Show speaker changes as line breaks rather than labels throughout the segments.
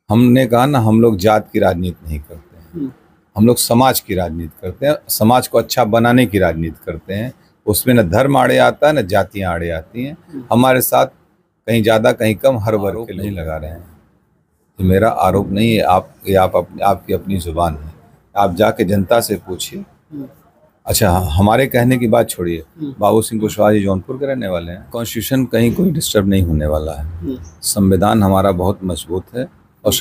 हमने कहा ना, हम लोग जात की राजनीति नहीं करते हैं। हम लोग समाज की राजनीति करते हैं, समाज को अच्छा बनाने की राजनीति करते हैं। उसमें न धर्म आड़े आता है, न जातियां आड़े आती हैं। हमारे साथ कहीं ज़्यादा कहीं कम हर वर्ग के नहीं लगा रहे हैं। ये मेरा आरोप नहीं है, आपकी अपनी जुबान है। आप जाके जनता से पूछिए। अच्छा, हमारे कहने की बात छोड़िए, बाबू सिंह कुशवाहा जी जौनपुर के रहने वाले हैं। कॉन्स्टिट्यूशन कहीं कोई डिस्टर्ब नहीं होने वाला है। संविधान हमारा बहुत मजबूत है और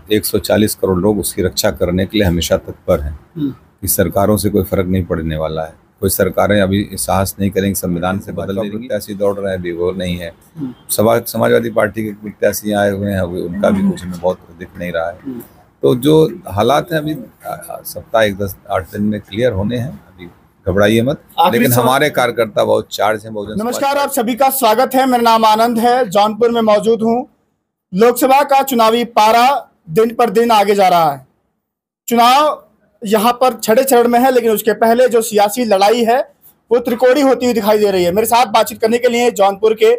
140 करोड़ लोग उसकी रक्षा करने के लिए हमेशा तत्पर हैं। कि सरकारों से कोई फर्क नहीं पड़ने वाला है। कोई सरकारें अभी साहस नहीं करेंगी संविधान से बदल देंगी। प्रत्याशी दौड़ रहे हैं, अभी वो नहीं है। समाजवादी पार्टी के प्रत्याशी आए हुए हैं, अभी उनका भी कुछ हमें बहुत दिख नहीं रहा है। तो जो हालात हैं अभी सप्ताह 10-8 दिन में क्लियर होने हैं। अभी घबराइए मत, लेकिन हमारे कार्यकर्ता बहुत चार्ज हैं।
नमस्कार, आप सभी का स्वागत है। मेरा नाम आनंद है, जौनपुर में मौजूद हूँ। लोकसभा का चुनावी पारा दिन पर दिन आगे जा रहा है। चुनाव यहाँ पर छठे चरण में है, लेकिन उसके पहले जो सियासी लड़ाई है वो त्रिकोणीय होती हुई दिखाई दे रही है। मेरे साथ बातचीत करने के लिए जौनपुर के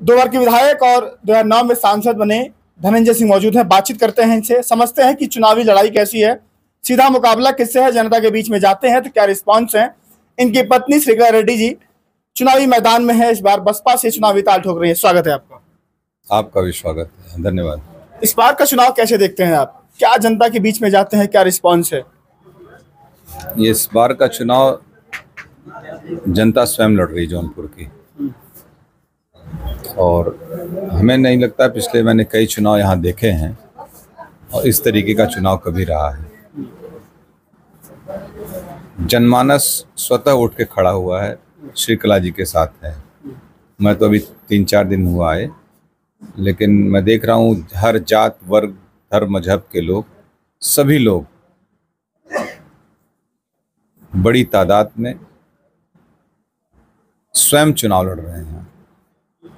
2 बार के विधायक और 2009 में सांसद बने धनंजय सिंह मौजूद हैं। बातचीत करते हैं इनसे, समझते हैं कि चुनावी लड़ाई कैसी है, सीधा मुकाबला किससे है, जनता के बीच में जाते हैं तो क्या रिस्पॉन्स है। इनकी पत्नी श्रीकला रेड्डी जी चुनावी मैदान में है, इस बार बसपा से चुनावी ताल ठोक रही है। स्वागत है आपका।
आपका भी स्वागत है, धन्यवाद।
इस बार का चुनाव कैसे देखते हैं आप? क्या जनता के बीच में जाते हैं, क्या रिस्पॉन्स है?
ये इस बार का चुनाव जनता स्वयं लड़ रही जौनपुर की, और हमें नहीं लगता, पिछले मैंने कई चुनाव यहाँ देखे हैं और इस तरीके का चुनाव कभी रहा है। जनमानस स्वतः उठ के खड़ा हुआ है, श्रीकला जी के साथ है। मैं तो अभी 3-4 दिन हुआ है, लेकिन मैं देख रहा हूँ हर जात वर्ग धर्म मजहब के लोग, सभी लोग बड़ी तादाद में स्वयं चुनाव लड़ रहे हैं।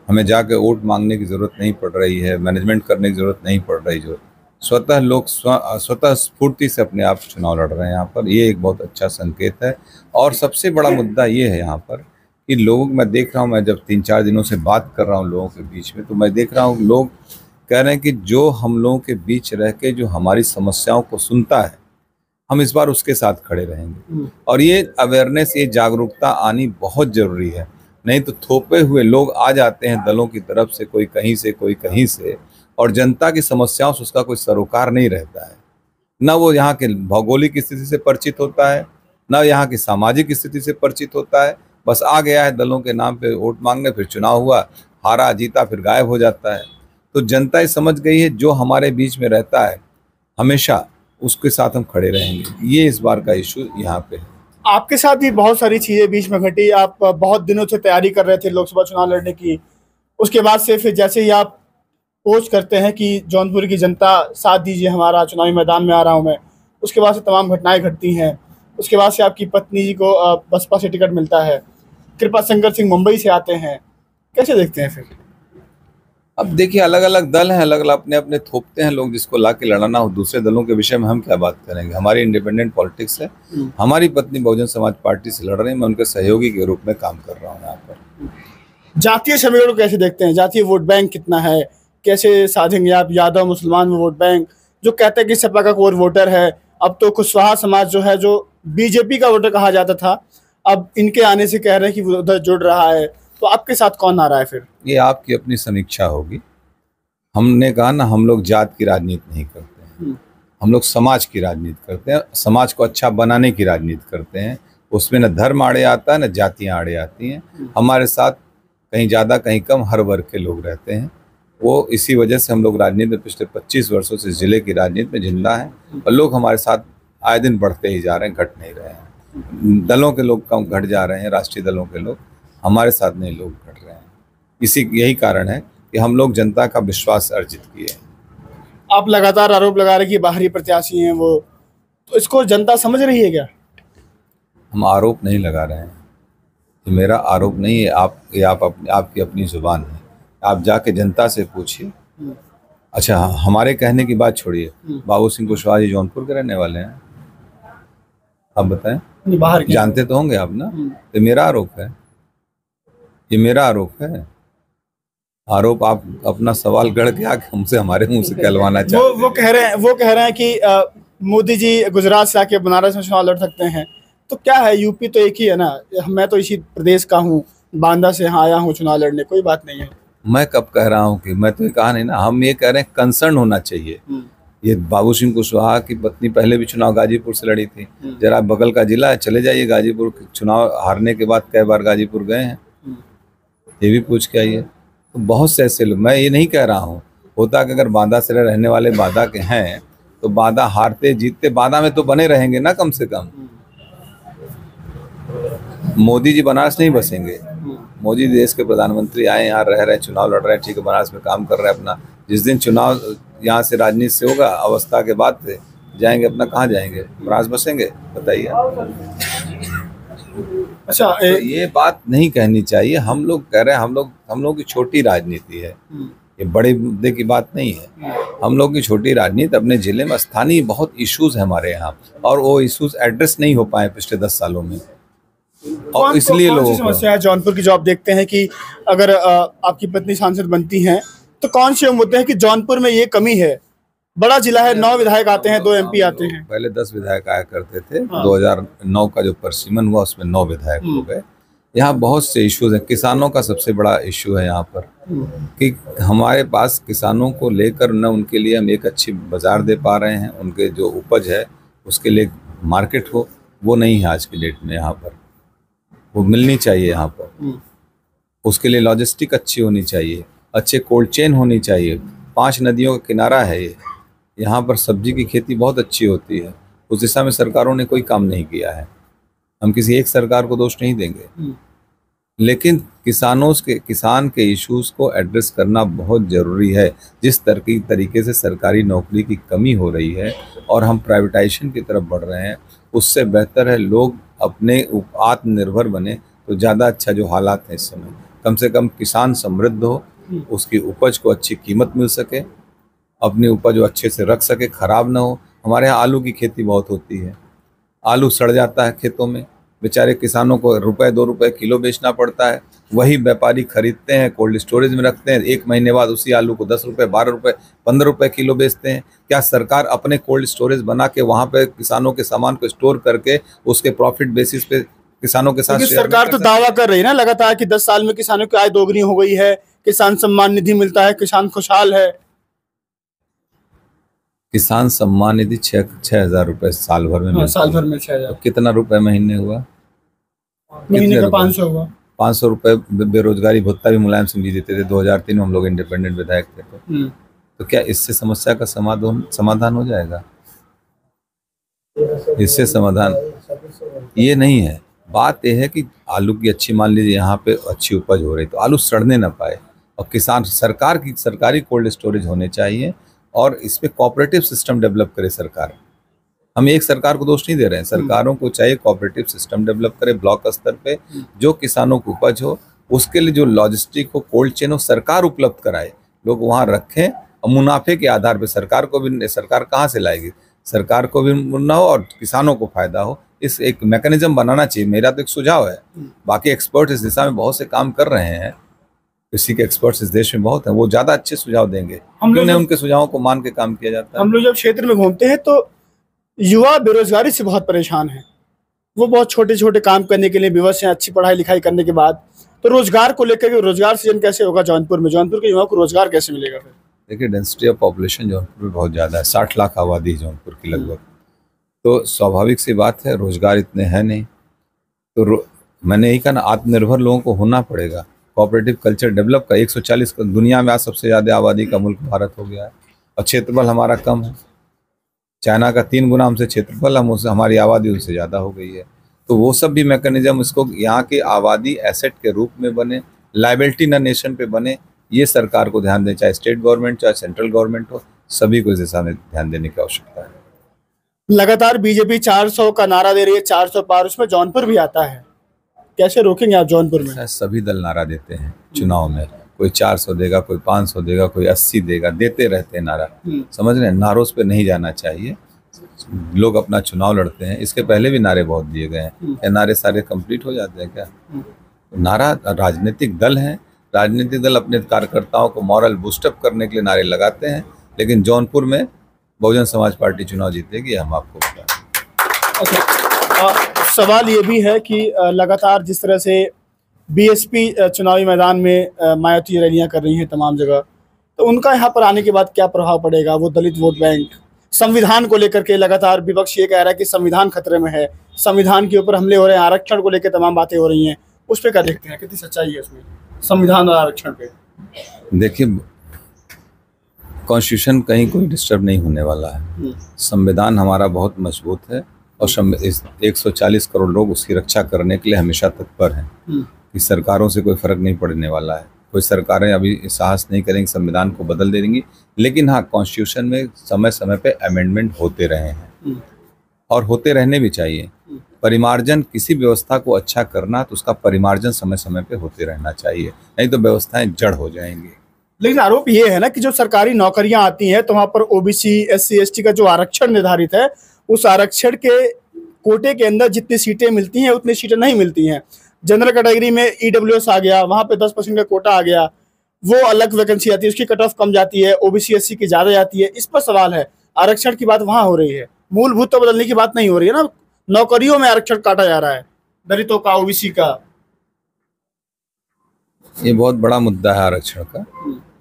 हमें जाके वोट मांगने की ज़रूरत नहीं पड़ रही है, मैनेजमेंट करने की ज़रूरत नहीं पड़ रही। जो स्वतः लोग स्वतः स्फूर्ति से अपने आप चुनाव लड़ रहे हैं यहाँ पर, ये एक बहुत अच्छा संकेत है। और सबसे बड़ा मुद्दा ये है यहाँ पर कि लोग, मैं देख रहा हूँ, मैं जब 3-4 दिनों से बात कर रहा हूँ लोगों के बीच में, तो मैं देख रहा हूँ लोग कह रहे हैं कि जो हम लोगों के बीच रह के जो हमारी समस्याओं को सुनता है, हम इस बार उसके साथ खड़े रहेंगे। और ये अवेयरनेस, ये जागरूकता आनी बहुत ज़रूरी है। नहीं तो थोपे हुए लोग आ जाते हैं दलों की तरफ से, कोई कहीं से कोई कहीं से, और जनता की समस्याओं से उसका कोई सरोकार नहीं रहता है। न वो यहाँ के भौगोलिक स्थिति से परिचित होता है, न यहाँ की सामाजिक स्थिति से परिचित होता है। बस आ गया है दलों के नाम पे वोट मांगने, फिर चुनाव हुआ, हारा जीता, फिर गायब हो जाता है। तो जनता ये समझ गई है, जो हमारे बीच में रहता है हमेशा उसके साथ हम खड़े रहेंगे। ये इस बार का इशू यहाँ पे है।
आपके साथ भी बहुत सारी चीज़ें बीच में घटी। आप बहुत दिनों से तैयारी कर रहे थे लोकसभा चुनाव लड़ने की, उसके बाद से फिर जैसे ही आप पोस्ट करते हैं कि जौनपुर की जनता साथ दीजिए, हमारा चुनावी मैदान में आ रहा हूँ मैं, उसके बाद से तमाम घटनाएं घटती हैं। उसके बाद से आपकी पत्नी जी को बसपा से टिकट मिलता है, कृपा शंकर सिंह मुंबई से आते हैं। कैसे देखते हैं फिर?
अब देखिए, अलग अलग दल हैं, अलग अलग अपने अपने थोपते हैं लोग, जिसको ला के लड़ाना हो। दूसरे दलों के विषय में हम क्या बात करेंगे? हमारी इंडिपेंडेंट पॉलिटिक्स है। हमारी पत्नी बहुजन समाज पार्टी से लड़ रही है, मैं उनके सहयोगी के रूप में काम कर रहा हूँ यहाँ पर।
जातीय समीकरण को कैसे देखते हैं? जातीय वोट बैंक कितना है, कैसे साधेंगे आप यादव मुसलमान में वोट बैंक? जो कहते हैं कि सपा का कोर वोटर है, अब तो कुशवाहा समाज जो है, जो बीजेपी का वोटर कहा जाता था, अब इनके आने से कह रहे हैं कि वो उधर जुड़ रहा है। तो आपके साथ कौन आ रहा है फिर?
ये आपकी अपनी समीक्षा होगी। हमने कहा ना, हम लोग जात की राजनीति नहीं करते हैं। हम लोग समाज की राजनीति करते हैं, समाज को अच्छा बनाने की राजनीति करते हैं। उसमें न धर्म आड़े आता है, न जातियां आड़े आती हैं। हमारे साथ कहीं ज़्यादा कहीं कम हर वर्ग के लोग रहते हैं। वो इसी वजह से हम लोग राजनीति में पिछले 25 वर्षों से जिले की राजनीति में जिंदा हैं, और लोग हमारे साथ आए दिन बढ़ते ही जा रहे हैं, घट नहीं रहे हैं। दलों के लोग कम घट जा रहे हैं, राष्ट्रीय दलों के लोग, हमारे साथ नहीं लोग घट रहे हैं। यही कारण है कि हम लोग जनता का विश्वास अर्जित किए हैं।
आप लगातार आरोप लगा रहे कि बाहरी प्रत्याशी हैं वो, तो इसको जनता समझ रही है क्या?
हम आरोप नहीं लगा रहे हैं, ये मेरा आरोप नहीं है। आपकी अपनी जुबान है। आप जाके जनता से पूछिए। अच्छा, हमारे कहने की बात छोड़िए, बाबू सिंह कुशवाहा जी जौनपुर के रहने वाले हैं। आप बताएं,
बाहर
जानते तो होंगे आप ना। ये मेरा आरोप है, ये मेरा आरोप है। आरोप आप अपना सवाल गढ़ के आके हमसे हमारे मुंह से कहलवाना
वो
चाहते
वो कह रहे हैं वो कह रहे हैं कि मोदी जी गुजरात से आके बनारस में चुनाव लड़ सकते हैं। तो क्या है, यूपी तो एक ही है ना। मैं तो इसी प्रदेश का हूँ, बांदा से यहाँ आया हूँ चुनाव लड़ने, कोई बात नहीं है।
मैं कब कह रहा हूँ कि मैं तो ये कहा नहीं ना, हम ये कह रहे हैं कंसर्न होना चाहिए। ये बाबू सिंह कुशवाहा की पत्नी पहले भी चुनाव गाजीपुर से लड़ी थी। जरा बगल का जिला है, चले जाइए गाजीपुर, चुनाव हारने के बाद कई बार गाजीपुर गए हैं, ये भी पूछ के आइए। तो बहुत से ऐसे लोग, मैं ये नहीं कह रहा हूँ, होता कि अगर बांदा से रहने वाले बांदा के हैं तो बांदा हारते जीतते बांदा में तो बने रहेंगे ना कम से कम। मोदी जी बनारस नहीं बसेंगे। मोदी देश के प्रधानमंत्री आए, यहाँ रह रहे, चुनाव लड़ रहे हैं, ठीक है, बनारस में काम कर रहे हैं अपना। जिस दिन चुनाव यहाँ से राजनीति से होगा, अवस्था के बाद से जाएंगे अपना, कहाँ जाएंगे, बनारस बसेंगे, बताइए।
अच्छा,
तो ये बात नहीं कहनी चाहिए। हम लोग कह रहे हैं, हम लोग की छोटी राजनीति है, ये बड़े मुद्दे की बात नहीं है। हम लोग की छोटी राजनीति, अपने जिले में स्थानीय बहुत इश्यूज है हमारे यहाँ, और वो इश्यूज एड्रेस नहीं हो पाए पिछले 10 सालों में, और इसलिए लोगों को
समस्या है जौनपुर की। जो आप देखते हैं कि अगर आपकी पत्नी सांसद बनती हैं तो कौन से मुद्दे हैं कि जौनपुर में ये कमी है? बड़ा जिला है, 9 विधायक आते हैं, 2 MP आते हैं।
पहले 10 विधायक आया करते थे। 2009 का जो परिसीमन हुआ उसमें 9 विधायक हो गए। यहाँ बहुत से इश्यूज हैं। किसानों का सबसे बड़ा इश्यू है यहाँ पर कि हमारे पास किसानों को लेकर न उनके लिए हम एक अच्छी बाजार दे पा रहे हैं, उनके जो उपज है उसके लिए मार्केट हो, वो नहीं है आज की डेट में। यहाँ पर वो मिलनी चाहिए, यहाँ पर उसके लिए लॉजिस्टिक अच्छी होनी चाहिए, अच्छे कोल्ड चेन होनी चाहिए। 5 नदियों का किनारा है ये, यहाँ पर सब्जी की खेती बहुत अच्छी होती है। उस दिशा में सरकारों ने कोई काम नहीं किया है। हम किसी एक सरकार को दोष नहीं देंगे, लेकिन किसान के इश्यूज को एड्रेस करना बहुत ज़रूरी है। जिस तरीके से सरकारी नौकरी की कमी हो रही है और हम प्राइवेटाइजेशन की तरफ बढ़ रहे हैं, उससे बेहतर है लोग अपने आत्मनिर्भर बने तो ज़्यादा अच्छा। जो हालात हैं इस समय, कम से कम किसान समृद्ध हो, उसकी उपज को अच्छी कीमत मिल सके, अपनी उपज वो अच्छे से रख सके, ख़राब ना हो। हमारे यहाँ आलू की खेती बहुत होती है, आलू सड़ जाता है खेतों में, बेचारे किसानों को ₹2 किलो बेचना पड़ता है। वही व्यापारी खरीदते हैं, कोल्ड स्टोरेज में रखते हैं, 1 महीने बाद उसी आलू को ₹10, ₹12, ₹15 किलो बेचते हैं। क्या सरकार अपने कोल्ड स्टोरेज बना के वहाँ पे किसानों के सामान को स्टोर करके उसके प्रॉफिट बेसिस पे किसानों के साथ
सरकार तो दावा कर रही है ना लगातार कि 10 साल में किसानों की आय दोगुनी हो गई है, किसान सम्मान निधि मिलता है, किसान खुशहाल है।
किसान सम्मान निधि 6,000 रुपए साल भर में मिलता है।
साल भर में 6,000।
तो कितना रुपए महीने हुआ?
महीने का 500 हुआ।
500 रुपए बेरोजगारी भत्ता भी मुलायम सिंह जी देते थे। 2003 में हम लोग इंडिपेंडेंट विधायक थे। तो क्या इससे समस्या का समाधान हो जाएगा? इससे समाधान ये नहीं है। बात यह है कि आलू की अच्छी, मान लीजिए यहाँ पे अच्छी उपज हो रही, तो आलू सड़ने ना पाए, और किसान सरकारी कोल्ड स्टोरेज होने चाहिए, और इस पे कोऑपरेटिव सिस्टम डेवलप करे सरकार। हम एक सरकार को दोष नहीं दे रहे हैं, सरकारों को चाहिए कोऑपरेटिव सिस्टम डेवलप करे ब्लॉक स्तर पे, जो किसानों को उपज हो उसके लिए जो लॉजिस्टिक हो, कोल्ड चेन हो, सरकार उपलब्ध कराए, लोग वहाँ रखें, और मुनाफे के आधार पे सरकार कहाँ से लाएगी? सरकार को भी मुन्ना हो और किसानों को फायदा हो। इस एक मैकेनिज्म बनाना चाहिए। मेरा तो एक सुझाव है, बाकी एक्सपर्ट इस दिशा में बहुत से काम कर रहे हैं, कृषि के एक्सपर्ट्स इस देश में बहुत हैं, वो ज़्यादा अच्छे सुझाव देंगे। क्यों नहीं उनके सुझावों को मान के काम किया जाता है?
हम लोग जब क्षेत्र में घूमते हैं तो युवा बेरोजगारी से बहुत परेशान है। वो बहुत छोटे छोटे काम करने के लिए विवश हैं, अच्छी पढ़ाई लिखाई करने के बाद। तो रोजगार को लेकर के रोजगार सृजन कैसे होगा जौनपुर में? जौनपुर के युवाओं को रोजगार कैसे मिलेगा फिर?
देखिए, डेंसिटी ऑफ पॉपुलेशन जौनपुर में बहुत ज़्यादा है, 60 लाख आबादी है जौनपुर की लगभग। तो स्वाभाविक सी बात है, रोजगार इतने हैं नहीं। तो मैंने यही कहा ना, आत्मनिर्भर लोगों को होना पड़ेगा, कोऑपरेटिव कल्चर डेवलप का। 140 दुनिया में आज सबसे ज़्यादा आबादी का मुल्क भारत हो गया है, और क्षेत्रफल हमारा कम है। चाइना का 3 गुना हमसे क्षेत्रफल, हमारी आबादी उनसे ज़्यादा हो गई है। तो वो सब भी मैकेनिज्म, इसको यहाँ की आबादी एसेट के रूप में बने, लाइबिलिटी न नेशन पे बने, ये सरकार को ध्यान दें, चाहे स्टेट गवर्नमेंट चाहे सेंट्रल गवर्नमेंट हो, सभी को इस दिशा में ध्यान देने की आवश्यकता है।
लगातार बीजेपी 400 का नारा दे रही है, 400 पार, उसमें जौनपुर भी आता है। कैसे रोकेंगे आप जौनपुर में?
सभी दल नारा देते हैं चुनाव में, कोई 400 देगा, कोई 500 देगा, कोई 80 देगा, देते रहते हैं नारा। समझ रहे हैं, नारों पे नहीं जाना चाहिए। लोग अपना चुनाव लड़ते हैं, इसके पहले भी नारे बहुत दिए गए हैं। क्या नारे सारे कंप्लीट हो जाते हैं क्या? नारा, राजनीतिक दल हैं, राजनीतिक दल अपने कार्यकर्ताओं को मॉरल बूस्टअप करने के लिए नारे लगाते हैं, लेकिन जौनपुर में बहुजन समाज पार्टी चुनाव जीतेगी, हम आपको बताएं।
अच्छा, सवाल ये भी है कि लगातार जिस तरह से बीएसपी चुनावी मैदान में मायावती रैलियां कर रही हैं तमाम जगह, तो उनका यहाँ पर आने के बाद क्या प्रभाव पड़ेगा? वो दलित वोट बैंक, संविधान को लेकर के लगातार विपक्ष ये कह रहा है कि संविधान खतरे में है, संविधान के ऊपर हमले हो रहे हैं, आरक्षण को लेकर तमाम बातें हो रही हैं, उस पर क्या देखते हैं, कितनी सच्चाई है उसमें, संविधान और आरक्षण पे? देखिए,
कॉन्स्टिट्यूशन कहीं कोई डिस्टर्ब नहीं होने वाला है। संविधान हमारा बहुत मजबूत है और 140 करोड़ लोग उसकी रक्षा करने के लिए हमेशा तत्पर हैं कि सरकारों से कोई फर्क नहीं पड़ने वाला है। कोई सरकारें अभी साहस नहीं करेंगी संविधान को बदल देंगी, लेकिन हाँ, कॉन्स्टिट्यूशन में समय समय पे अमेंडमेंट होते रहे हैं और होते रहने भी चाहिए। परिमार्जन, किसी व्यवस्था को अच्छा करना तो उसका परिमार्जन समय समय पे होते रहना चाहिए, नहीं तो व्यवस्थाएं जड़ हो जाएंगी।
लेकिन आरोप ये है ना कि जो सरकारी नौकरियां आती हैं तो वहां पर ओबीसी, एससी, एसटी का जो आरक्षण निर्धारित है, उस आरक्षण के कोटे के अंदर जितनी सीटें मिलती हैं उतनी सीटें नहीं मिलती हैं। जनरल कैटेगरी में ईडब्ल्यूएस आ गया, वहां पे 10% का कोटा आ गया, वो अलग वैकेंसी आती है, उसकी कट ऑफ कम जाती है, ओबीसी एससी की ज्यादा जाती है। इस पर सवाल है, आरक्षण की बात वहां हो रही है, मूलभूत तो बदलने की बात नहीं हो रही है ना। नौकरियों में आरक्षण काटा जा रहा है, दलितों का, ओबीसी का।
ये बहुत बड़ा मुद्दा है आरक्षण का।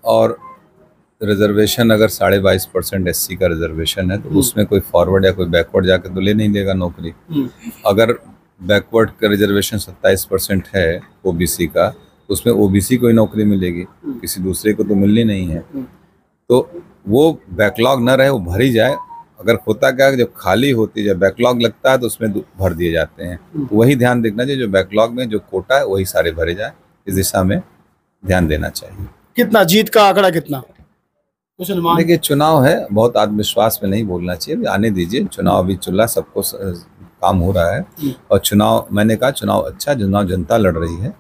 और रिजर्वेशन अगर 22.5% एससी का रिजर्वेशन है तो उसमें कोई फॉरवर्ड या कोई बैकवर्ड जाके तो ले नहीं देगा नौकरी। अगर बैकवर्ड का रिजर्वेशन 27% है ओबीसी का, तो उसमें ओबीसी को ही नौकरी मिलेगी, किसी दूसरे को तो मिलनी नहीं है। तो वो बैकलॉग न रहे, वो भरी जाए। अगर होता क्या है, जब खाली होती है, जब बैकलॉग लगता है तो उसमें भर दिए जाते हैं। तो वही ध्यान देखना चाहिए, जो बैकलॉग में जो कोटा है वही सारे भरे जाए, इस दिशा में ध्यान देना चाहिए।
कितना जीत का आंकड़ा, कितना कुछ अनुमान?
देखिए, चुनाव है, बहुत आत्मविश्वास में नहीं बोलना चाहिए, आने दीजिए। चुनाव अभी चल रहा, सबको काम हो रहा है। और चुनाव, मैंने कहा चुनाव अच्छा, चुनाव जनता लड़ रही है,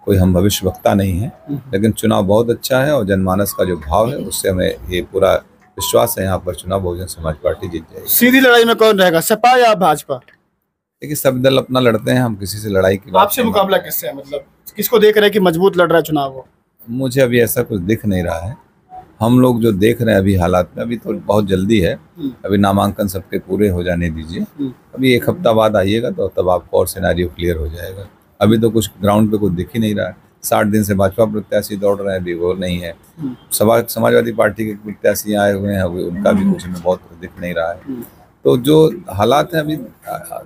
कोई हम भविष्य वक्ता नहीं है, लेकिन चुनाव बहुत अच्छा है और जनमानस का जो भाव है उससे हमें ये पूरा विश्वास है, यहाँ पर चुनाव बहुजन समाज पार्टी जीत जाएगी।
सीधी लड़ाई में कौन रहेगा, सपा या भाजपा?
देखिए, सब दल अपना लड़ते हैं, हम किसी से लड़ाई की बात।
आपसे मुकाबला किससे है, मतलब किसको देख रहे हैं कि मजबूत लड़ रहा है चुनाव वो?
मुझे अभी ऐसा कुछ दिख नहीं रहा है। हम लोग जो देख रहे हैं अभी हालात में, अभी तो बहुत जल्दी है, अभी नामांकन सबके पूरे हो जाने दीजिए। अभी 1 हफ्ता बाद आइएगा तो तब आपको और सिनेरियो क्लियर हो जाएगा। अभी तो कुछ ग्राउंड पे कुछ दिख ही नहीं रहा है। 60 दिन से भाजपा प्रत्याशी दौड़ रहे हैं, अभी वो नहीं है। समाजवादी पार्टी के प्रत्याशी आए हुए हैं, अभी उनका भी कुछ में बहुत दिख नहीं रहा है। तो जो हालात हैं अभी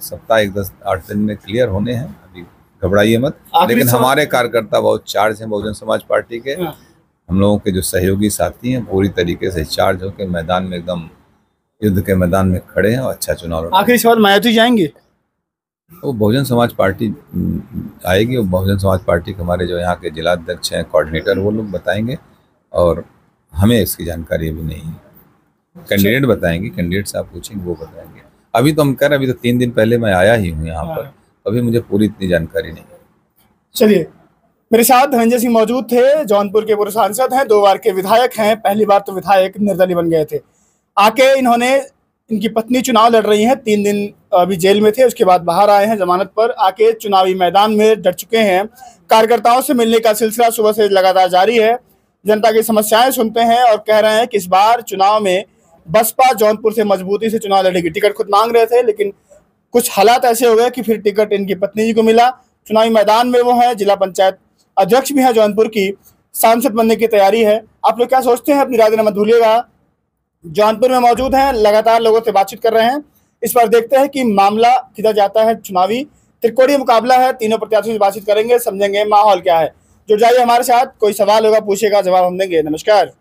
सप्ताह 1-10-8 दिन में क्लियर होने हैं, अभी घबराइए मत। लेकिन हमारे कार्यकर्ता बहुत चार्ज हैं बहुजन समाज पार्टी के। हम लोगों के जो सहयोगी साथी हैं पूरी तरीके से चार्ज होकर मैदान में, एकदम युद्ध के मैदान में खड़े हैं और अच्छा चुनाव।
आखिरी सवाल, मायावती जाएंगे?
वो बहुजन समाज पार्टी आएगी, वो बहुजन समाज पार्टी के हमारे जो यहाँ के जिला अध्यक्ष हैं, कोऑर्डिनेटर, वो लोग बताएंगे और हमें इसकी जानकारी अभी नहीं है। कैंडिडेट बताएंगे, कैंडिडेट से आप पूछेंगे वो बताएंगे। अभी तो हम कह रहे हैं, अभी तो 3 दिन पहले मैं आया ही हूँ यहाँ पर, अभी मुझे पूरी इतनी जानकारी नहीं है।
चलिए, मेरे साथ धनंजय सिंह मौजूद थे, जौनपुर के पूर्व सांसद हैं, 2 बार के विधायक हैं, पहली बार तो विधायक निर्दलीय बन गए थे। आके इन्होंने, इनकी पत्नी चुनाव लड़ रही हैं, 3 दिन अभी जेल में थे, उसके बाद बाहर आए हैं जमानत पर, आके चुनावी मैदान में डट चुके हैं। कार्यकर्ताओं से मिलने का सिलसिला सुबह से लगातार जारी है, जनता की समस्याएं सुनते हैं और कह रहे हैं कि इस बार चुनाव में बसपा जौनपुर से मजबूती से चुनाव लड़ेगी। टिकट खुद मांग रहे थे, लेकिन कुछ हालात ऐसे हो गए कि फिर टिकट इनकी पत्नी जी को मिला। चुनावी मैदान में वो है, जिला पंचायत अध्यक्ष भी है जौनपुर की, सांसद बनने की तैयारी है। आप लोग क्या सोचते हैं, अपनी राय देना मत भूलिएगा। जौनपुर में मौजूद हैं, लगातार लोगों से बातचीत कर रहे हैं। इस बार देखते हैं कि मामला किधर जाता है। चुनावी त्रिकोणीय मुकाबला है, तीनों प्रत्याशियों से बातचीत करेंगे, समझेंगे माहौल क्या है। जुड़ जाइए हमारे साथ, कोई सवाल होगा पूछिएगा, जवाब हम देंगे। नमस्कार।